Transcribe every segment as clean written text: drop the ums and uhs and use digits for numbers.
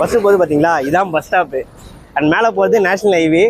Bus போகுது பார்த்தீங்களா, இதான் பஸ் ஸ்டாப்பு. அண்ட் மேலே போகிறது நேஷனல் ஹைவே.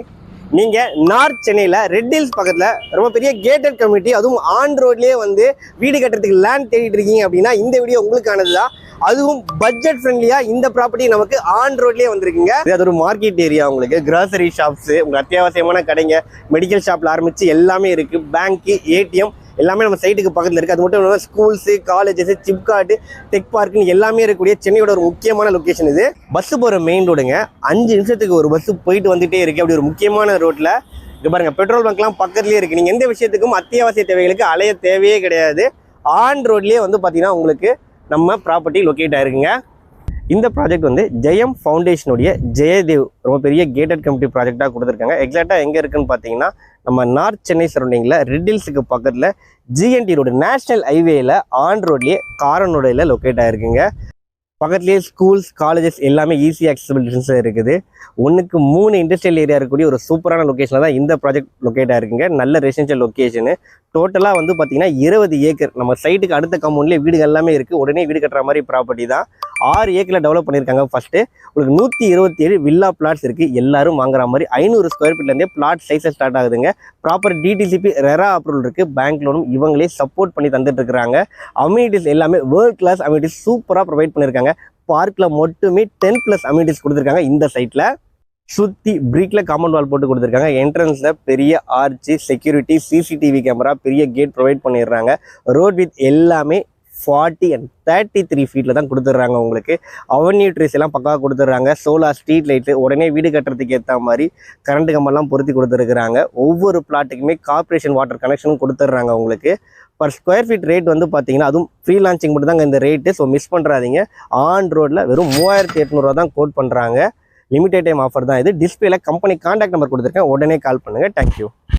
நீங்கள் நார்த் சென்னையில் ரெட் ஹில்ஸ் பக்கத்தில் ரொம்ப பெரிய கேட்டட் கம்யூனிட்டி, அதுவும் ஆன் ரோட்லேயே வந்து வீடு கட்டுறதுக்கு லேண்ட் தேடிட்டு இருக்கீங்க அப்படின்னா இந்த வீடியோ உங்களுக்கானது தான். அதுவும் பட்ஜெட் ஃப்ரெண்ட்லியாக இந்த ப்ராப்பர்ட்டி நமக்கு ஆன் ரோட்லேயே வந்திருக்குங்க. அது ஒரு மார்க்கெட் ஏரியா, உங்களுக்கு கிராசரி ஷாப்ஸு, உங்களுக்கு அத்தியாவசியமான கடைங்க, மெடிக்கல் ஷாப்பில் ஆரம்பித்து எல்லாமே இருக்குது. பேங்க்கு, ஏடிஎம் எல்லாமே நம்ம சைட்டுக்கு பக்கத்தில் இருக்குது. அது மட்டும் இல்லாமல் ஸ்கூல்ஸு, காலேஜஸ், சிப்கார்டு, டெக் பார்க்குன்னு எல்லாமே இருக்கக்கூடிய சென்னையோட ஒரு முக்கியமான லொக்கேஷன் இது. பஸ்ஸு போகிற மெயின் ரோடுங்க. 5 நிமிஷத்துக்கு ஒரு பஸ்ஸு போயிட்டு வந்துகிட்டே இருக்குது. அப்படி ஒரு முக்கியமான ரோட்டில் இங்கே பாருங்கள், பெட்ரோல் பங்க்லாம் பக்கத்துலேயே இருக்குது. நீங்கள் எந்த விஷயத்துக்கும் அத்தியாவசிய தேவைகளுக்கு அலைய தேவையே கிடையாது. ஆன் ரோட்லேயே வந்து பார்த்தீங்கன்னா உங்களுக்கு நம்ம ப்ராப்பர்ட்டி லொக்கேட் ஆகிருக்குங்க. இந்த ப்ராஜெக்ட் வந்து ஜெயம் ஃபவுண்டேஷனுடைய ஜெயதேவ் ரொம்ப பெரிய கேட்டட் கம்யூனிட்டி ப்ராஜெக்டாக கொடுத்துருக்காங்க. எக்ஸாக்டாக எங்கே இருக்குன்னு பார்த்தீங்கன்னா நம்ம நார்த் சென்னை சரௌண்டிங்கில் ரெட் ஹில்ஸுக்கு பக்கத்தில் ஜிஎன்டி ரோடு நேஷனல் ஹைவேயில் ஆன் ரோட்லேயே காரனோடையில் லொக்கேட் ஆகிருக்குங்க. பக்கத்துலேயே ஸ்கூல்ஸ், காலேஜஸ் எல்லாமே ஈஸி ஆக்சசிபிள் டிஸ்டன்ஸில் இருக்குது. 1க்கு 3 இண்டஸ்ட்ரியல் ஏரியா இருக்கக்கூடிய ஒரு சூப்பரான லொக்கேஷனில் தான் இந்த ப்ராஜெக்ட் லொக்கேட் ஆகிருக்குங்க. நல்ல ரெசிடென்ஷியல் லொக்கேஷனு. டோட்டலாக வந்து பார்த்தீங்கன்னா 20 ஏக்கர் நம்ம சைட்டுக்கு அடுத்த கம்பவுண்ட்லேயே வீடு எல்லாமே இருக்குது. உடனே வீடு கட்டுற மாதிரி ப்ராப்பர்ட்டி தான். 6 ஏக்கரில் டெவலப் பண்ணியிருக்காங்க. ஃபஸ்ட்டு உங்களுக்கு 127 வில்லா பிளாட்ஸ் இருக்குது. எல்லாரும் வாங்குற மாதிரி 500 ஸ்கொயர் ஃபீட்லேருந்தே பிளாட் சைஸை ஸ்டார்ட் ஆகுதுங்க. ப்ராப்பர் டிடிசிபி ரெரா அப்ரூவல் இருக்குது. பேங்க் லோனும் இவங்களே சப்போர்ட் பண்ணி தந்துட்டு இருக்கிறாங்க. அம்யூனிட்டிஸ் எல்லாமே வேர்ல்ட் கிளாஸ் அம்யூனிட்டிஸ் சூப்பராக ப்ரொவைட் பண்ணியிருக்காங்க. பார்க்கில் மட்டுமே 10+ அம்யூனிட்டிஸ் கொடுத்துருக்காங்க. இந்த சைட்டில் சுற்றி பிரிக்கில் காம்பவுண்ட் வால் போட்டு கொடுத்துருக்காங்க. என்ட்ரன்ஸில் பெரிய ஆர்ச்சி, செக்யூரிட்டி, சிசிடிவி கேமரா, பெரிய கேட் ப்ரொவைட் பண்ணிடுறாங்க. ரோட் வித் எல்லாமே 40 and 33 ஃபீட்டில் தான் கொடுத்துட்றாங்க. உங்களுக்கு அவென்யூ ட்ரீஸ் எல்லாம் பக்காவாக கொடுத்துட்றாங்க. சோலார் ஸ்ட்ரீட் லைட்டு, உடனே வீடு கட்டுறதுக்கு ஏற்ற மாதிரி கரண்ட் கம்பெல்லாம் பொருத்தி கொடுத்துருக்குறாங்க. ஒவ்வொரு பிளாட்டுக்குமே கார்பரேஷன் வாட்டர் கனெக்ஷனும் கொடுத்துட்றாங்க. உங்களுக்கு பர் ஸ்கொயர் ஃபீட் ரேட் வந்து பார்த்தீங்கன்னா அதுவும் ஃப்ரீ லான்ச்சிங் மட்டும் தாங்க இந்த ரேட்டு. ஸோ மிஸ் பண்ணுறாதீங்க. ஆன் ரோட்டில் வெறும் 3800 தான் கோட் பண்ணுறாங்க. லிமிடெட் டைம் ஆஃபர் தான் இது. டிஸ்பிளேல கம்பெனி கான்டாக்ட் நம்பர் கொடுத்துருக்கேன். உடனே கால் பண்ணுங்கள். தேங்க்யூ.